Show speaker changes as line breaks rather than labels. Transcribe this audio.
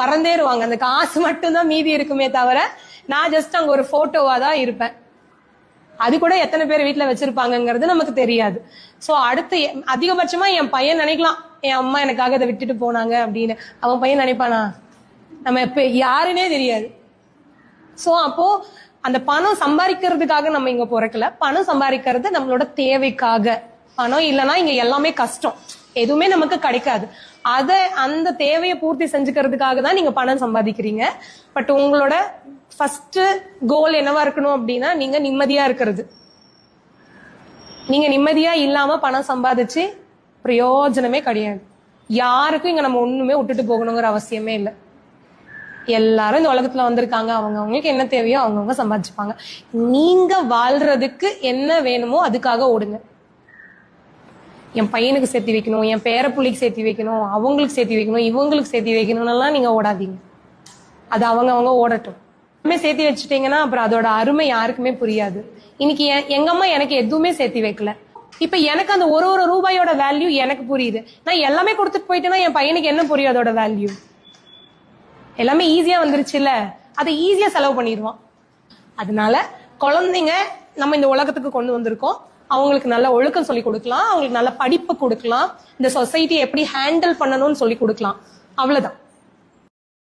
மறந்தேருவாங்க. அந்த காசு மட்டும்தான் மீதி இருக்குமே தவிர நான் ஜஸ்ட் அங்க ஒரு போட்டோவா தான் இருப்பேன். அது கூட எத்தனை பேர் வீட்டுல வச்சிருப்பாங்கிறது நமக்கு தெரியாது. சோ அடுத்து அதிகபட்சமா என் பையன் நினைக்கலாம், என் அம்மா எனக்காக அதை விட்டுட்டு போனாங்க அப்படின்னு. அவன் பையன் நினைப்பானா? நம்ம எப்ப யாருன்னே தெரியாது. சோ அப்போ அந்த பணம் சம்பாதிக்கிறதுக்காக நம்ம இங்க பிறக்கல. பணம் சம்பாதிக்கிறது நம்மளோட தேவைக்காக. பணம் இல்லைன்னா இங்க எல்லாமே கஷ்டம், எதுவுமே நமக்கு கிடைக்காது. அந்த தேவையை பூர்த்தி செஞ்சுக்கிறதுக்காக தான் நீங்க பணம் சம்பாதிக்கிறீங்க. பட் உங்களோட ஃபர்ஸ்ட் கோல் என்னவா இருக்கணும் அப்படின்னா, நீங்க நிம்மதியா இருக்கிறது. நீங்க நிம்மதியா இல்லாம பணம் சம்பாதிச்சு பிரயோஜனமே கிடையாது. யாருக்கும் இங்க நம்ம ஒண்ணுமே விட்டுட்டு போகணுங்கிற அவசியமே இல்லை. எல்லாரும் இந்த உலகத்துல வந்திருக்காங்க, அவங்களுக்கு என்ன தேவையோ அவங்கவுங்க சம்பாதிச்சுப்பாங்க. நீங்க வாழ்றதுக்கு என்ன வேணுமோ அதுக்காக ஓடுங்க. என் பையனுக்கு சேர்த்து வைக்கணும், என் பேரப்புள்ளிக்கு சேர்த்து வைக்கணும், அவங்களுக்கு சேர்த்து வைக்கணும், இவங்களுக்கு சேர்த்து வைக்கணும்லாம் நீங்க ஓடாதீங்க. அது அவங்க ஓடட்டும். சேர்த்து வச்சுட்டீங்கன்னா அப்புறம் அதோட அருமை யாருக்குமே புரியாது. இன்னைக்கு எங்க அம்மா எனக்கு எதுவுமே சேர்த்து வைக்கல. இப்ப எனக்கு அந்த ஒரு ரூபாயோட வேல்யூ எனக்கு புரியுது. நான் எல்லாமே கொடுத்துட்டு போயிட்டேன்னா என் பையனுக்கு என்ன புரியும் அதோட வேல்யூ? எல்லாமே ஈஸியா வந்துருச்சு இல்ல, அதை ஈஸியா செலவு பண்ணிடுவான். அதனால குழந்தைங்க நம்ம இந்த உலகத்துக்கு கொண்டு வந்திருக்கோம். அவங்களுக்கு நல்ல ஒழுக்கம் சொல்லி கொடுக்கலாம், அவங்களுக்கு நல்ல படிப்பு கொடுக்கலாம், இந்த சொசைட்டி எப்படி ஹேண்டில் பண்ணணும்னு சொல்லி கொடுக்கலாம். அவ்வளவுதான்.